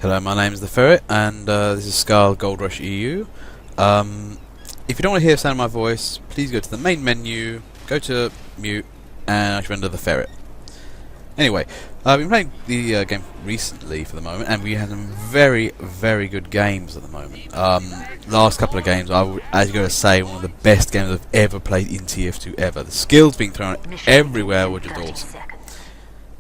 Hello, my name is The Ferret, and this is Skull Goldrush EU. If you don't want to hear the sound of my voice, please go to the main menu, go to mute, and I should render The Ferret. Anyway, I've been playing the game recently for the moment, and we had some very, very good games at the moment. Last couple of games, I would actually go to say one of the best games I've ever played in TF2 ever. The skills being thrown everywhere were just awesome.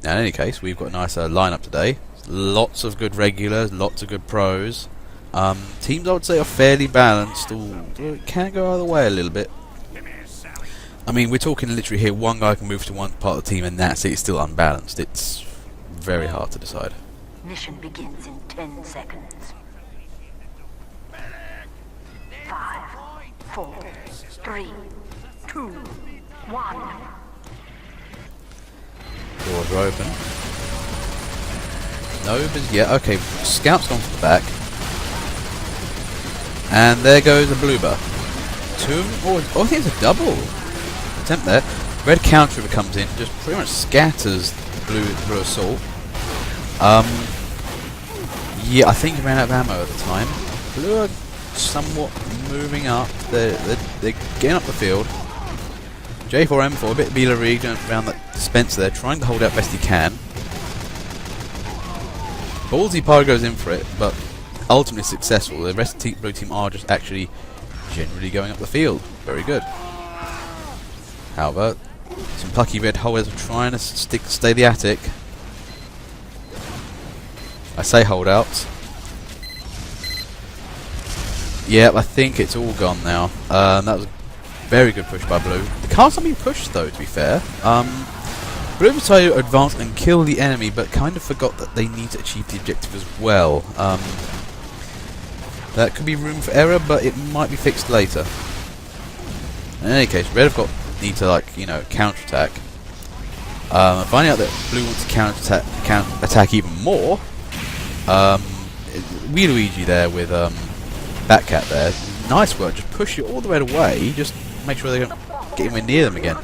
Now, in any case, we've got a nice lineup today. Lots of good regulars, lots of good pros. Teams I would say are fairly balanced, although it can go either way a little bit. I mean, we're talking literally here, one guy can move to one part of the team and that's it, it's still unbalanced. It's very hard to decide. Mission begins in 10 seconds. 5, 4, 3, 2, 1. Doors are open. Nova's, yeah, okay, Scout's gone to the back. And there goes a Blueber. I think it's a double attempt there. Red counter comes in, just pretty much scatters the blue assault. Yeah, I think he ran out of ammo at the time. Blue are somewhat moving up. They're getting up the field. J4M4, a bit Bealery around that dispenser there, trying to hold out best he can. Ballsy Par goes in for it, but ultimately successful. The rest of the blue team are just actually generally going up the field. Very good. However, some plucky red holders are trying to stay the attic. I say holdouts. Yep, I think it's all gone now. That was a very good push by blue. The car's not being pushed though, to be fair. Blue decided to advance and kill the enemy, but kind of forgot that they need to achieve the objective as well. That could be room for error, but it might be fixed later. In any case, red have need to, like, you know, counterattack. Finding out that blue wants to counterattack even more. Wee Luigi there with Batcat there. Nice work, just push it all the way away. Just make sure they don't get anywhere near them again.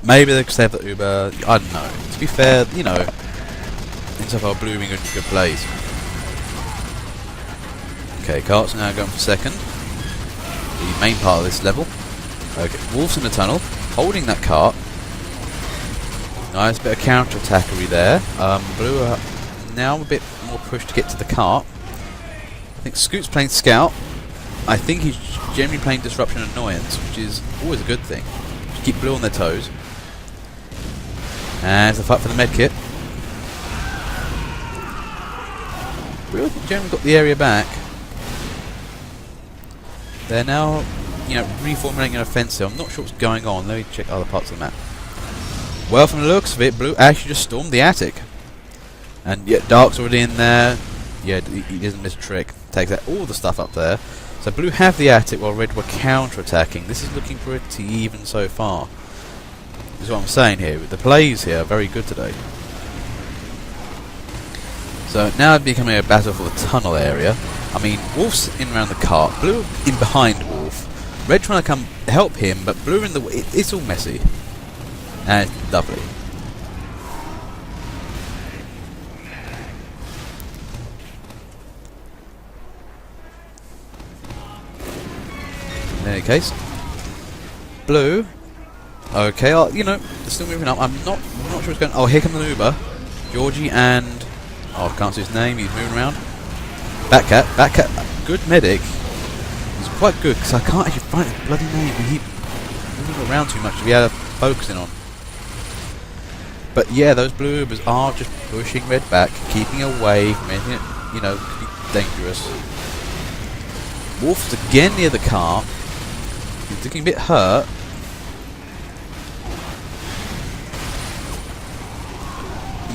Maybe they could save the Uber. I don't know. To be fair, you know, insofar blue being good plays. Okay, Cart's now going for second. The main part of this level. Okay, Wolf's in the tunnel, holding that cart. Nice bit of counter-attackery there. Blue are now a bit more pushed to get to the cart. I think Scoot's playing Scout. I think he's generally playing Disruption and Annoyance, which is always a good thing. Just keep blue on their toes. And it's a fight for the medkit. Blue generally got the area back. They're now, you know, reformulating an offensive. I'm not sure what's going on. Let me check other parts of the map. Well, from the looks of it, blue actually just stormed the attic. And yet Dark's already in there. Yeah, he doesn't miss a trick. Takes out all the stuff up there. So blue have the attic while red were counter-attacking. This is looking pretty even so far. This is what I'm saying here. The plays here are very good today. So now it's becoming a battle for the tunnel area. I mean, Wolf's in around the cart, blue in behind Wolf, red trying to come help him, but blue in the way. It's all messy. And it's lovely. In any case, blue. Okay, you know, they're still moving up. I'm not sure what's going on. Oh, here comes an Uber. Georgie and... oh, I can't see his name. He's moving around. Batcat, good medic. He's quite good, because I can't actually find his bloody name. He moving around too much to be able to focus in on. But yeah, those blue Ubers are just pushing red back, keeping away from anything that, you know, could be dangerous. Wolf's again near the car. He's looking a bit hurt.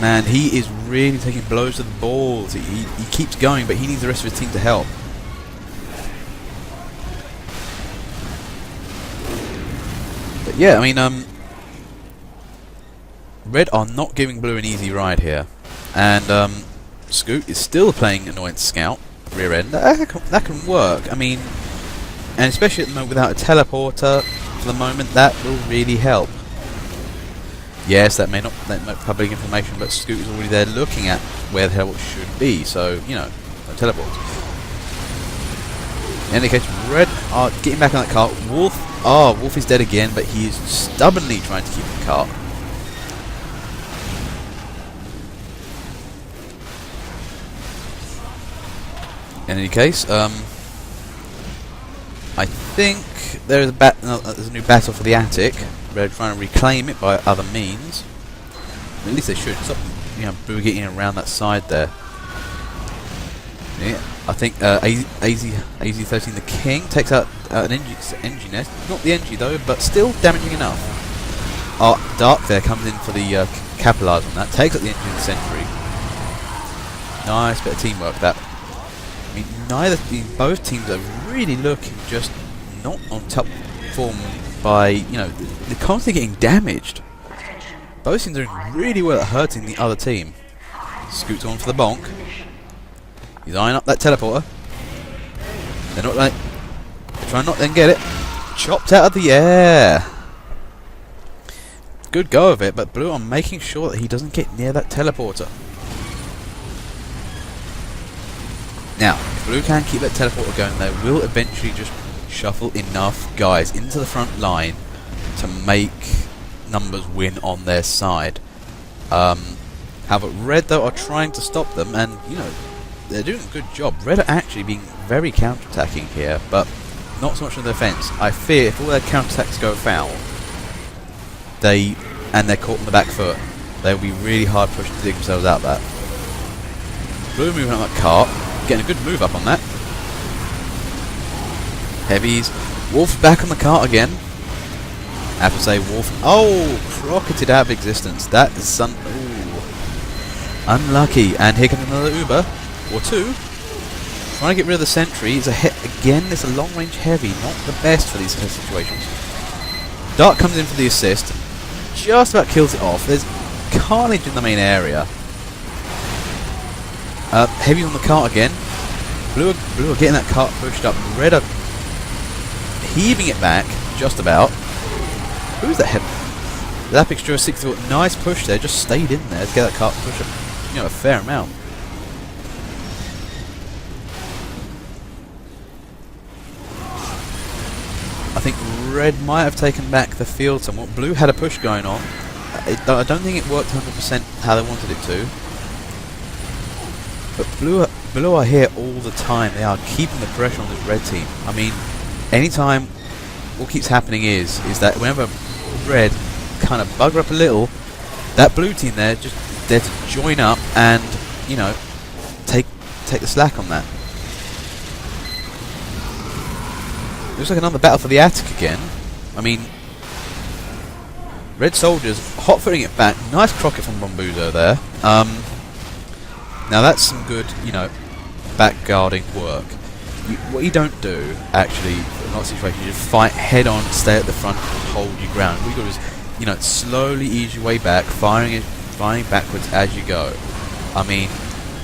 Man, he is really taking blows to the balls. He keeps going, but he needs the rest of his team to help. But yeah, I mean, red are not giving blue an easy ride here. And Scoot is still playing Annoyance Scout, rear end. That can work. I mean, and especially at the moment without a teleporter for the moment, that will really help. Yes, that may not public information, but Scoot is already there looking at where the hell it should be, so, you know, no teleport. In any case, Red are getting back on that cart. Wolf is dead again, but he is stubbornly trying to keep the cart. In any case, I think there's a new battle for the attic. They're trying to reclaim it by other means. At least they should. Stop, you know, getting around that side there. Yeah, I think AZ13 the King takes out an NG nest. Not the NG though, but still damaging enough. Dark there comes in for the capitalise on that. Takes out the NG in the Sentry. Nice bit of teamwork that. I mean, both teams are really looking just not on top form by, you know, they're constantly getting damaged. Both teams are doing really well at hurting the other team. Scoots on for the bonk. He's eyeing up that teleporter. They're not like... They're trying not to then get it. Chopped out of the air. Good go of it, but Blue are making sure that he doesn't get near that teleporter. Now, if Blue can keep that teleporter going, they will eventually just shuffle enough guys into the front line to make numbers win on their side. However, Red though are trying to stop them, and you know they're doing a good job. Red are actually being very counter-attacking here, but not so much on the defence. I fear if all their counter-attacks go foul, they're caught on the back foot, they'll be really hard pushed to dig themselves out of that. Blue moving on that cart, getting a good move up on that. Heavies. Wolf back on the cart again. I have to say Wolf... Oh! Rocketed out of existence. That is unlucky. And here comes another Uber. Or two. Trying to get rid of the sentry. Again, it's a long-range heavy. Not the best for these kind of situations. Dark comes in for the assist. Just about kills it off. There's carnage in the main area. Heavy on the cart again. Blue are getting that cart pushed up. Red are heaving it back, just about. Who's that head? That picture of 60 foot. Nice push there, just stayed in there to get that cart push up, you know, a fair amount. I think Red might have taken back the field somewhat. Blue had a push going on. I don't think it worked 100% how they wanted it to. But Blue are here all the time. They are keeping the pressure on this Red team. I mean, anytime, what keeps happening is that whenever Red kind of bugger up a little, that Blue team there just there to join up and, you know, take the slack on that. Looks like another battle for the attic again. I mean, Red soldiers hot-footing it back. Nice crocket from Bombuzo there. Now that's some good, you know, back-guarding work. What you don't do, actually, in that situation, you just fight head-on, stay at the front, hold your ground. What you got is, you know, slowly ease your way back, firing backwards as you go. I mean,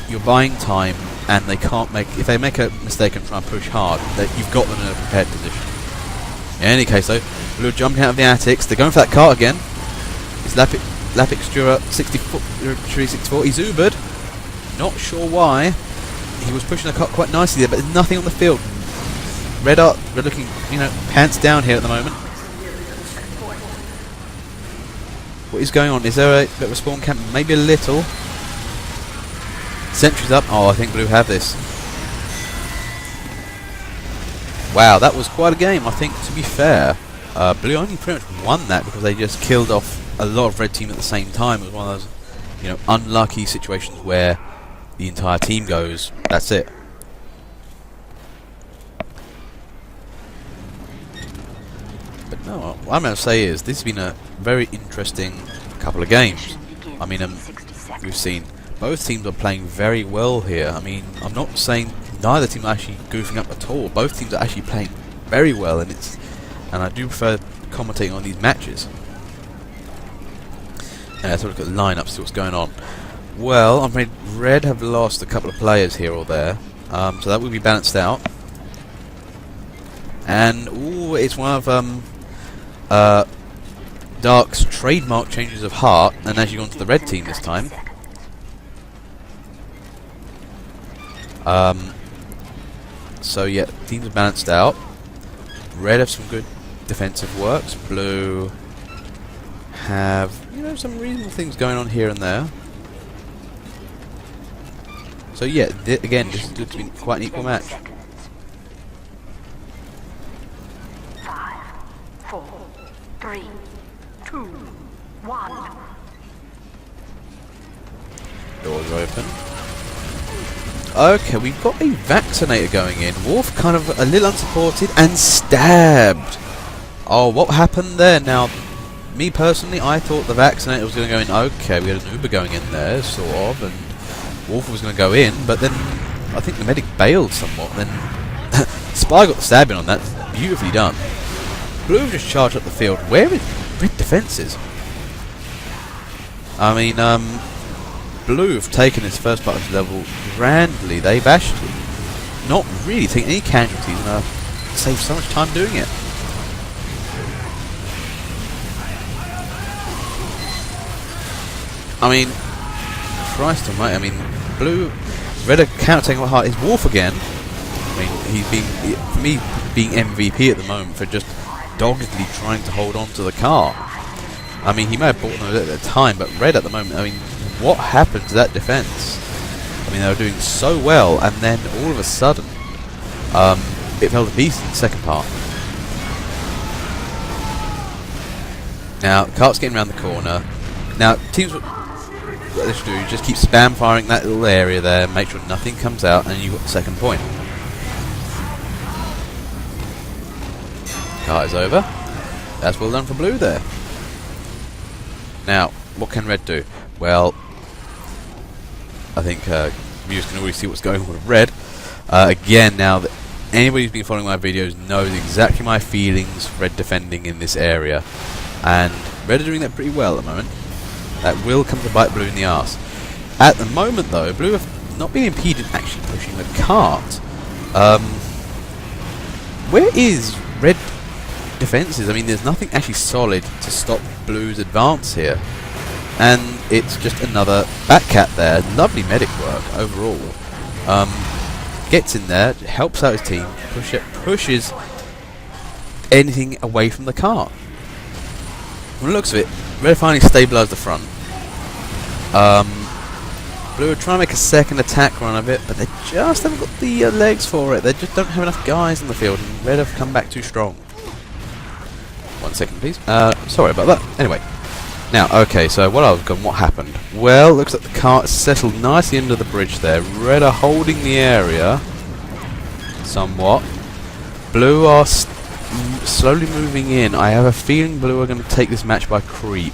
you're buying time, and they can't make... If they make a mistake and try and push hard, you've got them in a prepared position. In any case, though, Blue jumping out of the attics. They're going for that cart again. It's Lapix Jura 64. He's Ubered. Not sure why. He was pushing the cart quite nicely there, but there's nothing on the field. Red are looking, you know, pants down here at the moment. What is going on? Is there a bit of a spawn camp? Maybe a little. Sentries up. Oh, I think Blue have this. Wow, that was quite a game. I think, to be fair, Blue only pretty much won that because they just killed off a lot of Red team at the same time. It was one of those, you know, unlucky situations where the entire team goes, that's it. But no, what I'm going to say is this has been a very interesting couple of games. I mean, we've seen both teams are playing very well here. I mean, I'm not saying neither team are actually goofing up at all. Both teams are actually playing very well, and I do prefer commentating on these matches. Let's have a look at the lineup, see what's going on. Well, I'm afraid Red have lost a couple of players here or there, so that will be balanced out. And ooh, it's one of Dark's trademark changes of heart, and as you go onto the red team this time. So yeah, teams are balanced out. Red have some good defensive works. Blue have, you know, some reasonable things going on here and there. So yeah, again, this is looks to be quite an equal match. 5, 4, 3, 2, 1. Doors open. Okay, we've got a vaccinator going in. Wolf kind of a little unsupported and stabbed. Oh, what happened there? Now, me personally, I thought the vaccinator was going to go in. Okay, we had an Uber going in there, sort of, and Wolf was going to go in, but then I think the medic bailed somewhat. Then Spy got the stabbing on that. Beautifully done. Blue just charged up the field. Where is red defences? I mean, Blue have taken this first part of the level grandly. They've actually not really taken any casualties and saved so much time doing it. I mean, Christ almighty, I mean, Blue, Red are counter-taking what heart is Wolf again. I mean, he's been, for me, being MVP at the moment for just doggedly trying to hold on to the car. I mean, he may have bought them at the time, but Red at the moment, I mean, what happened to that defense? I mean, they were doing so well, and then all of a sudden, it fell to pieces in the second part. Now, the cart's getting around the corner. Now, teams, what they should do is just keep spam firing that little area there, make sure nothing comes out, and you've got the second point. Cart is over. That's well done for Blue there. Now, what can Red do? Well, I think viewers can already see what's going on with Red. Again, now that anybody who's been following my videos knows exactly my feelings for Red defending in this area, and Red are doing that pretty well at the moment. That will come to bite Blue in the arse. At the moment, though, Blue have not been impeded actually pushing the cart. Where is Red defences? I mean, there's nothing actually solid to stop Blue's advance here. And it's just another Batcat there. Lovely medic work overall. Gets in there, helps out his team, pushes anything away from the cart. From the looks of it, Red finally stabilised the front. Blue are trying to make a second attack run of it, but they just haven't got the legs for it. They just don't have enough guys in the field, and Red have come back too strong. 1 second, please. Sorry about that. Anyway. Now, okay, so what happened? Well, looks like the cart settled nicely under the bridge there. Red are holding the area somewhat. Blue are slowly moving in. I have a feeling Blue are going to take this match by creep.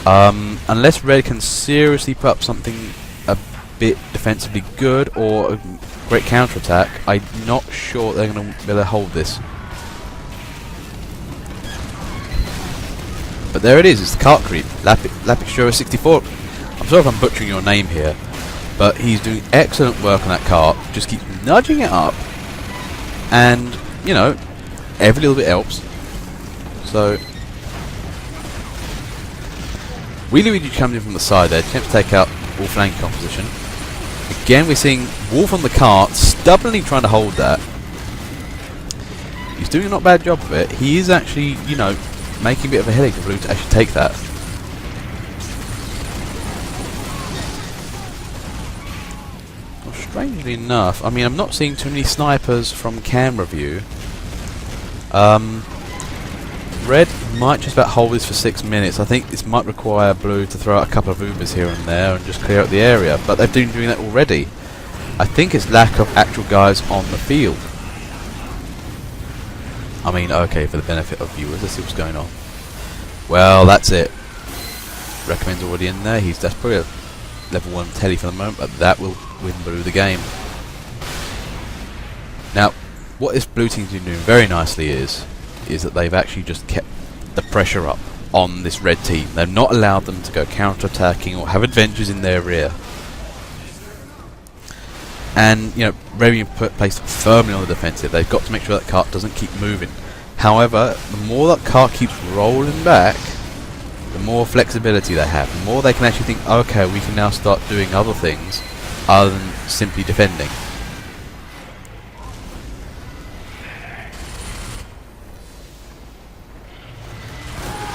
Unless Red can seriously put up something a bit defensively good or a great counter-attack, I'm not sure they're going to be able to hold this. But there it is, it's the cart creep, Lapixura64. I'm sorry if I'm butchering your name here, but he's doing excellent work on that cart, just keeps nudging it up, and, you know, every little bit helps. So, Wheelie Weedy comes in from the side there, attempts to take out all flank composition. Again, we're seeing Wolf on the cart, stubbornly trying to hold that. He's doing a not bad job of it. He is actually, you know, making a bit of a headache for Blue to actually take that. Well, strangely enough, I mean, I'm not seeing too many snipers from camera view. Red might just about hold this for 6 minutes. I think this might require Blue to throw out a couple of Ubers here and there and just clear out the area, but they've been doing that already. I think it's lack of actual guys on the field. I mean, okay, for the benefit of viewers, let's see what's going on. Well, that's it. Recommend's already in there. That's probably a level 1 telly for the moment, but that will win Blue the game. Now, what this Blue team's been doing very nicely is that they've actually just kept the pressure up on this Red team. They've not allowed them to go counter-attacking or have adventures in their rear. And, you know, Red being placed firmly on the defensive. They've got to make sure that cart doesn't keep moving. However, the more that car keeps rolling back, the more flexibility they have. The more they can actually think, okay, we can now start doing other things other than simply defending.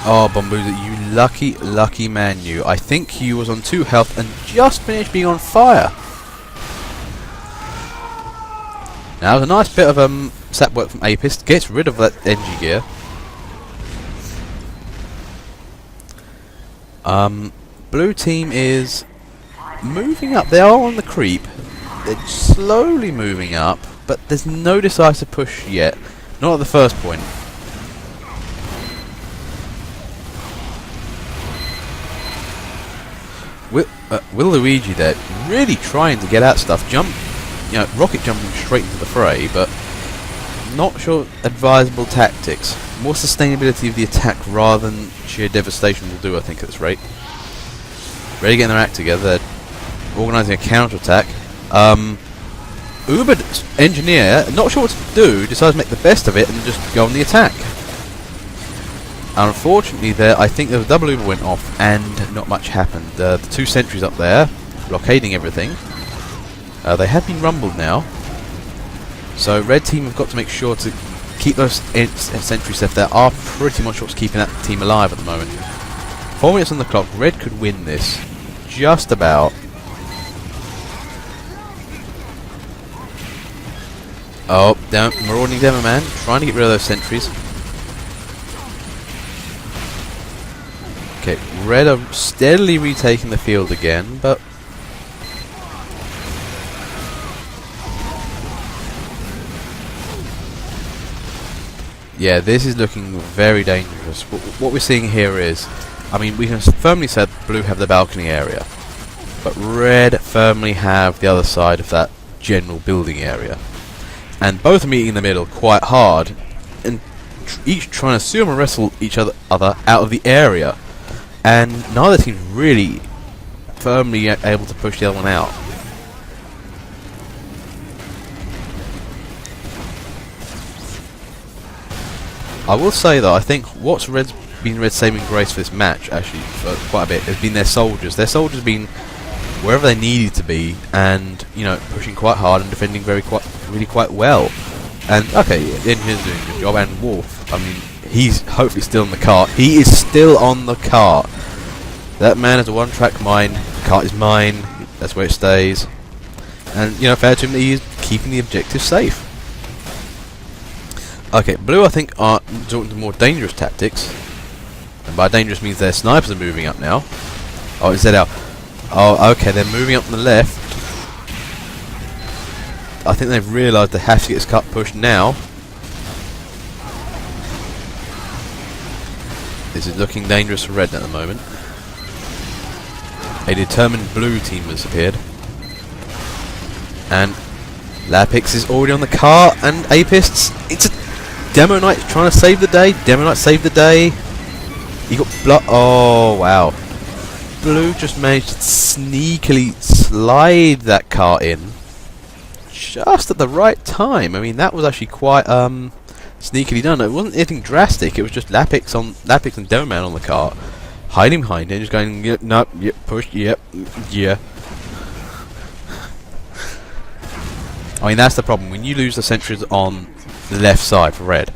Oh, Bombuza, you lucky, lucky man, you. I think you was on 2 health and just finished being on fire. Now, there's a nice bit of sap work from Apis. Gets rid of that NG gear. Blue team is moving up. They are on the creep. They're slowly moving up, but there's no decisive push yet. Not at the first point. Will Luigi there really trying to get at stuff, rocket jumping straight into the fray, but not sure advisable tactics. More sustainability of the attack rather than sheer devastation will do, I think, at this rate. Ready getting their act together, they're organising a counter-attack. Uber engineer, not sure what to do, decides to make the best of it and just go on the attack. Unfortunately, there, I think the double Uber went off and not much happened. The 2 sentries up there, blockading everything. They have been rumbled now. So red team have got to make sure to keep those sentries left there. Are pretty much what's keeping that team alive at the moment. 4 minutes on the clock. Red could win this. Just about. Oh, down, marauding demo man, trying to get rid of those sentries. Okay, red are steadily retaking the field again, but yeah, this is looking very dangerous. What we're seeing here is, I mean, we can firmly say blue have the balcony area, but red firmly have the other side of that general building area. And both are meeting in the middle quite hard, and each trying to sumo wrestle each other out of the area. And neither team's really firmly able to push the other one out. I will say though, I think what's been Red's saving grace for this match, actually, for quite a bit, has been their soldiers. Their soldiers have been wherever they needed to be, and pushing quite hard and defending really quite well. And okay, the engineer's doing a good job, and Wolf, I mean, he's hopefully still in the cart. He is still on the cart. That man is a one-track mind. The cart is mine. That's where it stays. And fair to him that he is keeping the objective safe. Okay, blue I think are resorting to more dangerous tactics. And by dangerous means their snipers are moving up now. Oh, it's ZL. Oh, okay, they're moving up on the left. I think they've realised they have to get this cut pushed now. This is looking dangerous for red at the moment. A determined blue team has appeared. And Lapix is already on the car, and Apists, it's a Demo Knight trying to save the day. Demo Knight saved the day. He got oh wow. Blue just managed to sneakily slide that car in just at the right time. I mean, that was actually quite sneakily done. It wasn't anything drastic. It was just Lapix and Demo Man on the car, hiding behind it, just going, yep, no, yep, push, yep, yeah. I mean, that's the problem. When you lose the sentries on the left side for red,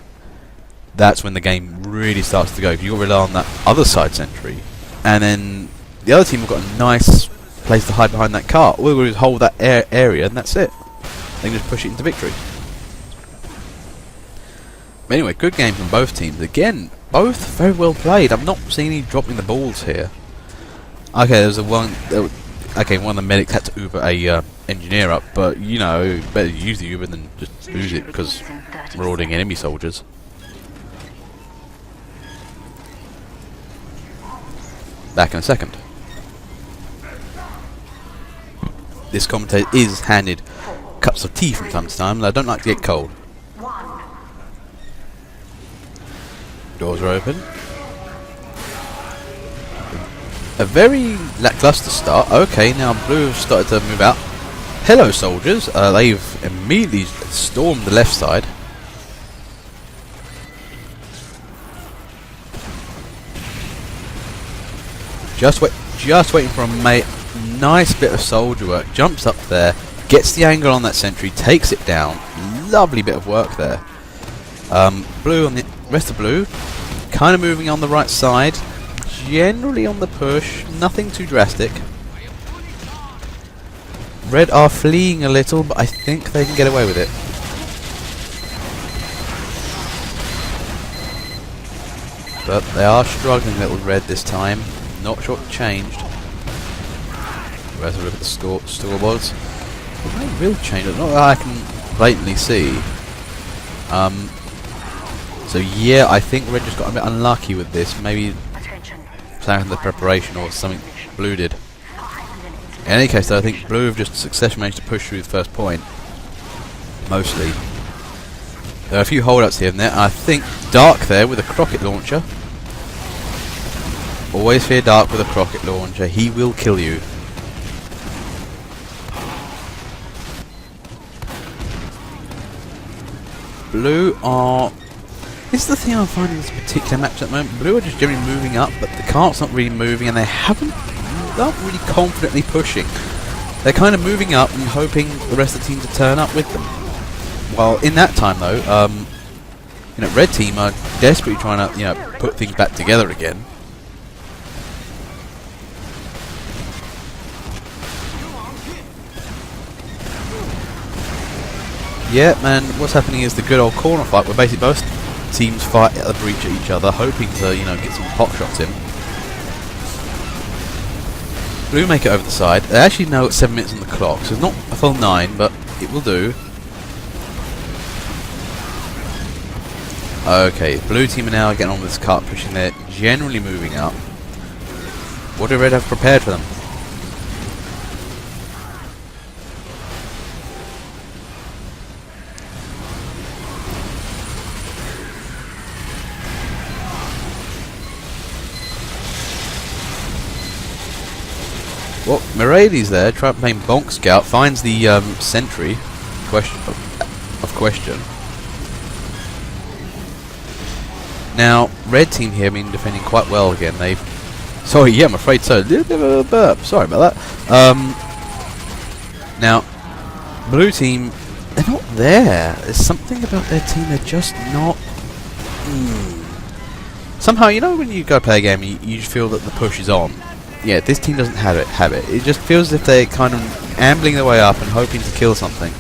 that's when the game really starts to go. If you rely on that other side sentry, and then the other team have got a nice place to hide behind that car. All we're going to do is hold that area, and that's it. They can just push it into victory. But anyway, good game from both teams. Again, both very well played. I'm not seeing any dropping the balls here. Okay, there was one of the medics had to Uber a engineer up, but better use the Uber than just lose it because marauding enemy soldiers. Back in a second. This commentator is handed cups of tea from time to time, and I don't like to get cold. Doors are open. A very lackluster start. Okay, now blue have started to move out. Hello, soldiers. They've immediately stormed the left side. Just waiting for a mate. Nice bit of soldier work. Jumps up there, gets the angle on that sentry, takes it down. Lovely bit of work there. Blue on the rest of blue, kind of moving on the right side. Generally on the push, nothing too drastic. Red are fleeing a little, but I think they can get away with it. But they are struggling a little, red this time. Not sure what changed. Let's have a look at the scoreboards. No real change, not that I can blatantly see. So yeah, I think red just got a bit unlucky with this. Maybe something in the preparation or something blue did. In any case though, I think blue have just successfully managed to push through the first point. Mostly. There are a few holdouts here and there. I think Dark there with a rocket launcher. Always fear Dark with a rocket launcher. He will kill you. Blue are... This is the thing I'm finding in this particular match at the moment. Blue are just generally moving up, but the cart's not really moving, and they aren't really confidently pushing. They're kind of moving up and hoping the rest of the team to turn up with them. Well, in that time though, you know, red team are desperately trying to, you know, put things back together again. Yeah, man, what's happening is the good old corner fight where basically both teams fight at the breach at each other, hoping to, you know, get some pot shots in. Blue make it over the side. They actually know it's 7 minutes on the clock, so it's not a full 9, but it will do. Okay, blue team are now getting on with this cart pushing. They're generally moving up. What do red have prepared for them? Well, Miradi's there, trying to play Bonk Scout, finds the sentry. Question. Now, red team here have been defending quite well again. They've... Sorry, yeah, I'm afraid so. A little bit of a burp. Sorry about that. Now, blue team, they're not there. There's something about their team, they're just not... Somehow, you know when you go play a game, you just feel that the push is on. Yeah, this team doesn't have it. It just feels as if they're kind of ambling their way up and hoping to kill something.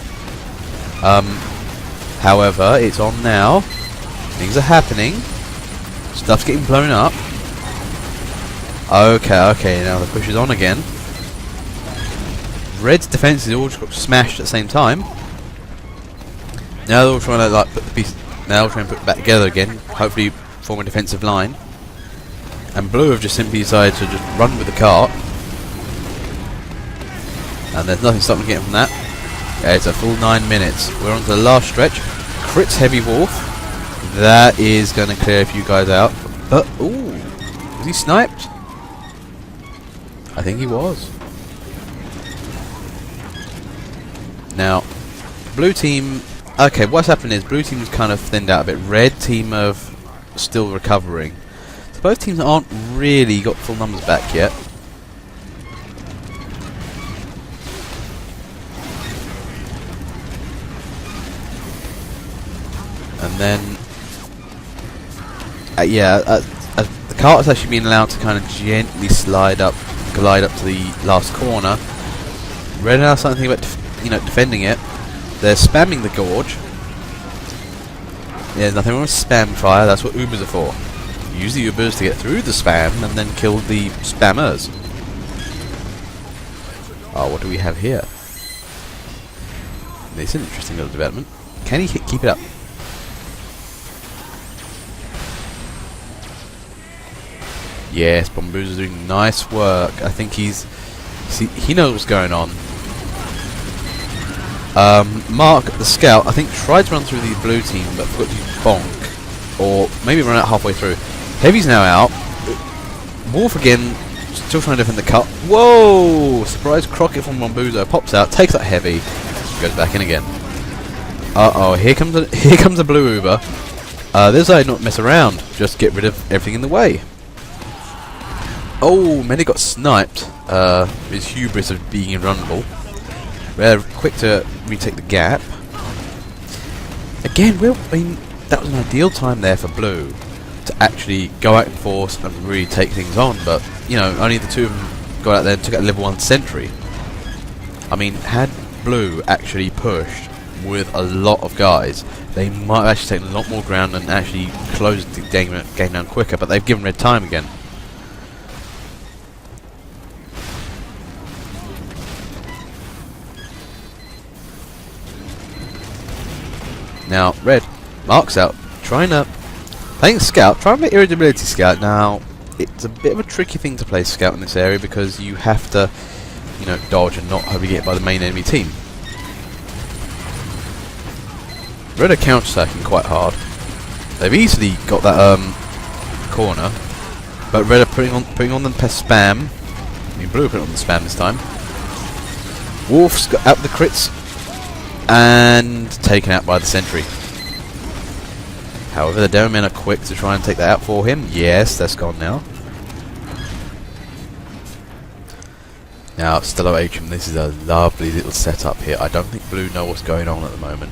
However, it's on now. Things are happening. Stuff's getting blown up. Okay, now the push is on again. Red's defenses all just got smashed at the same time. Now they're all trying to like put the piece. Now they're trying to put it back together again. Hopefully form a defensive line. And blue have just simply decided to just run with the cart. And there's nothing stopping getting from that. Yeah, it's a full 9 minutes. We're on to the last stretch. Crits Heavy Wolf. That is going to clear a few guys out. But, ooh, was he sniped? I think he was. Now, blue team... Okay, what's happened is blue team's kind of thinned out a bit. Red team of still recovering. So both teams aren't really got full numbers back yet. And then... the cart has actually been allowed to kind of gently glide up to the last corner. Red are starting to think about defending it. They're spamming the gorge. Yeah, there's nothing wrong with spam fire. That's what Ubers are for. Use the Ubers to get through the spam and then kill the spammers. Oh, what do we have here? This is an interesting little development. Can he keep it up? Yes, Bomboozer's doing nice work. I think he knows what's going on. Mark, the scout, I think tried to run through the blue team, but forgot to use bonk. Or maybe run out halfway through. Heavy's now out. Wolf again, still trying to defend the cut. Whoa! Surprise Crockett from Bomboozer. Pops out, takes that Heavy, goes back in again. Uh-oh, here comes a blue Uber. This side not mess around, just get rid of everything in the way. Oh, Many got sniped. His hubris of being invulnerable. They're quick to retake the gap. Again, I mean, that was an ideal time there for Blue to actually go out in force and really take things on, but, you know, only the two of them got out there and took out a level 1 sentry. I mean, had Blue actually pushed with a lot of guys, they might have actually taken a lot more ground and actually closed the game down quicker, but they've given Red time again. Now, Red, Mark's out, trying to... Playing Scout, trying to make Irritability Scout. Now, it's a bit of a tricky thing to play Scout in this area because you have to, you know, dodge and not hope you get hit by the main enemy team. Red are counter-attacking quite hard. They've easily got that corner, but Red are putting on the spam. I mean, Blue are putting on the spam this time. Wolf's got out the crits and taken out by the sentry. However, the Demomen are quick to try and take that out for him. Yes, that's gone now. Now, Stellar Atrium, this is a lovely little setup here. I don't think Blue know what's going on at the moment,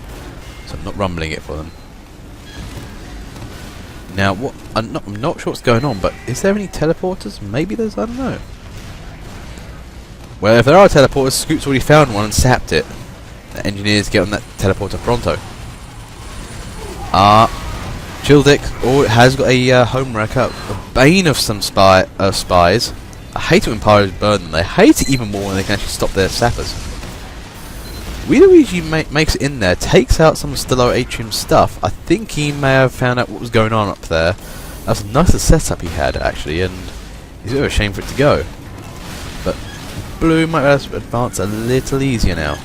so I'm not rumbling it for them. Now, what I'm not sure what's going on, but is there any teleporters? Maybe there's, I don't know. Well, if there are teleporters, Scoot's already found one and sapped it. The engineers get on that teleporter pronto. Childick has got a home wrecker, a bane of some spies. I hate it when pyros burn them. They hate it even more when they can actually stop their sappers. Luigi makes it in there, takes out some of Stellar Atrium's stuff. I think he may have found out what was going on up there. That's a nicer setup he had, actually, and it's a bit of a shame for it to go. But Blue might be able to advance a little easier now.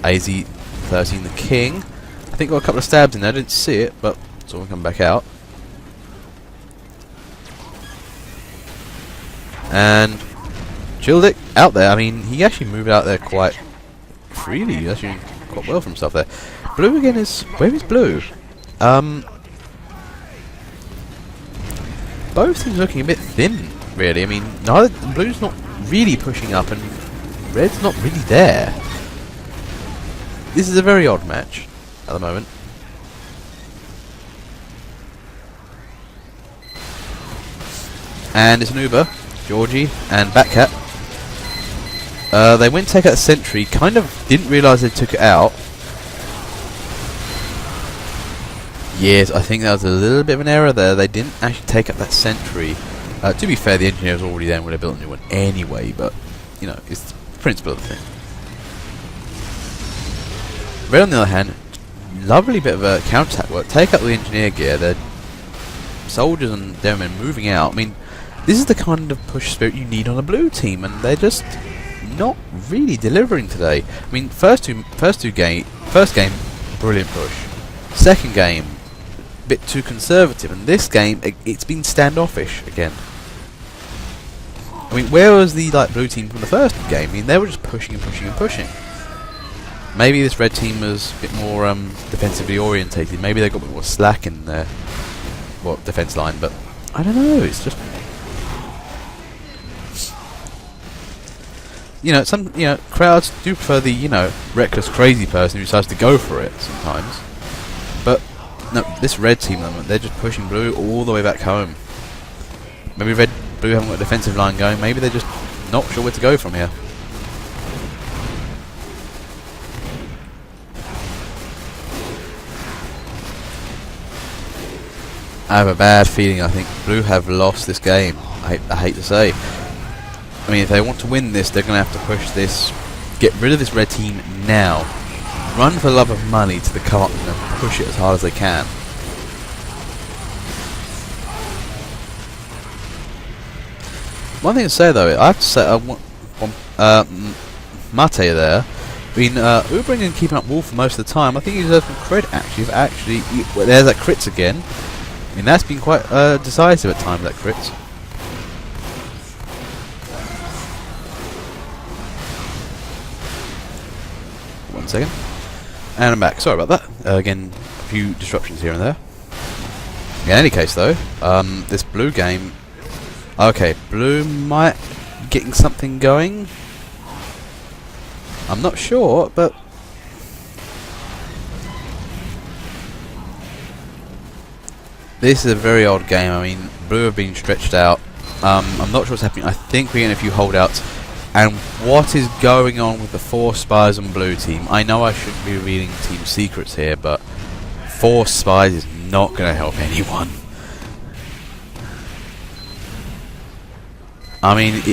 AZ-13 the King. I think got a couple of stabs in there, I didn't see it, but it's all come back out. And Childick out there, I mean, he actually moved out there quite freely, he actually quite well for himself there. Blue again is... where is Blue? Both things looking a bit thin, really. I mean, Blue's not really pushing up and Red's not really there. This is a very odd match at the moment. And it's an Uber, Georgie and Batcat. They went to take out the sentry, kind of didn't realise they took it out. Yes, I think that was a little bit of an error there. They didn't actually take out that sentry. To be fair, the engineer was already there and would have built a new one anyway, but, you know, it's the principle of the thing. Red, on the other hand, lovely bit of a counter-attack work. Take out the engineer gear, the soldiers and Demomen moving out. I mean, this is the kind of push spirit you need on a Blue team, and they're just not really delivering today. I mean, first game, brilliant push. Second game, bit too conservative, and this game, it's been standoffish again. I mean, where was the Blue team from the first game? I mean, they were just pushing and pushing and pushing. Maybe this Red team was a bit more defensively orientated. Maybe they got a bit more slack in their defense line, but I don't know. It's just, crowds do prefer the reckless, crazy person who decides to go for it sometimes. But no, this Red team, they're just pushing Blue all the way back home. Maybe Blue haven't got a defensive line going. Maybe they're just not sure where to go from here. I have a bad feeling. I think Blue have lost this game. I hate to say. I mean, if they want to win this, they're going to have to push this. Get rid of this Red team now. Run for the love of money to the cart and push it as hard as they can. One thing to say though, I have to say, Mate there. I mean, Ubering and keeping up Wolf for most of the time. I think he deserves some credit actually. There's that crits again. I mean, that's been quite decisive at times, that crits. One second. And I'm back. Sorry about that. Again, a few disruptions here and there. In any case, though, this Blue game, Okay, blue might getting something going. I'm not sure, but this is a very odd game. I mean, blue have been stretched out. I'm not sure what's happening. I think we're getting a few holdouts. And what is going on with the 4 spies on blue team? I know I shouldn't be revealing team secrets here, but 4 spies is not going to help anyone. I mean,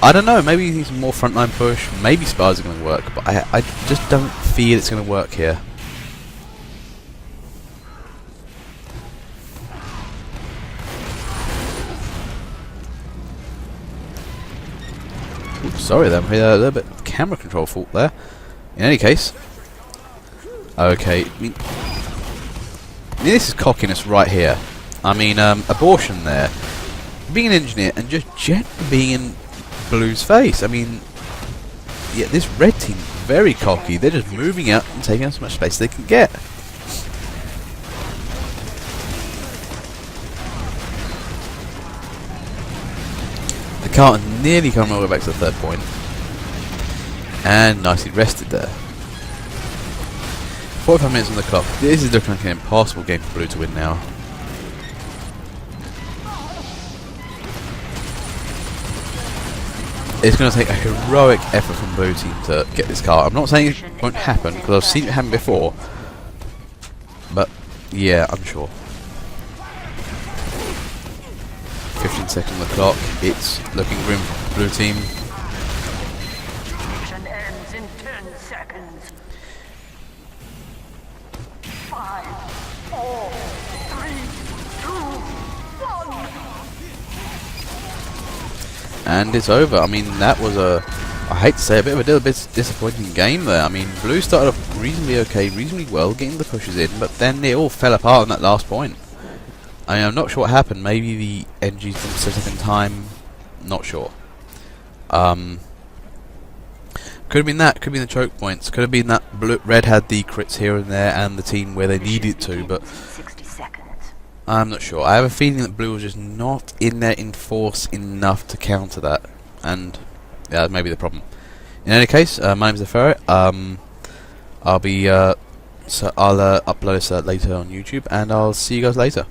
I don't know, maybe he's more frontline push, maybe spies are going to work, but I just don't feel it's going to work here. Oops, sorry there, we had a little bit of camera control fault there. In any case, okay, I mean, this is cockiness right here. I mean, abortion there. Being an engineer and just gently being in blue's face. I mean, yeah, this red team very cocky. They're just moving out and taking as much space they can get. The car nearly come all the way back to the 3rd point. And nicely rested there. 45 minutes on the clock. This is looking like an impossible game for blue to win now. It's going to take a heroic effort from blue team to get this car. I'm not saying it won't happen, because I've seen it happen before. But, yeah, I'm sure. 15 seconds on the clock. It's looking grim for blue team. Mission ends in 10 seconds. 5, 4, 3, 2, 1. And it's over. I mean, that was a, I hate to say, a bit of a little bit disappointing game there. I mean, blue started off reasonably okay, reasonably well, getting the pushes in, but then it all fell apart on that last point. I mean, I'm not sure what happened. Maybe the energies didn't set up in time. Not sure. Could have been that. Could have been the choke points. Could have been that red had the crits here and there, and the team where they needed to. But 60 seconds. I'm not sure. I have a feeling that blue was just not in there in force enough to counter that, and yeah, that may be the problem. In any case, my name's the Ferret. I'll be upload this later on YouTube, and I'll see you guys later.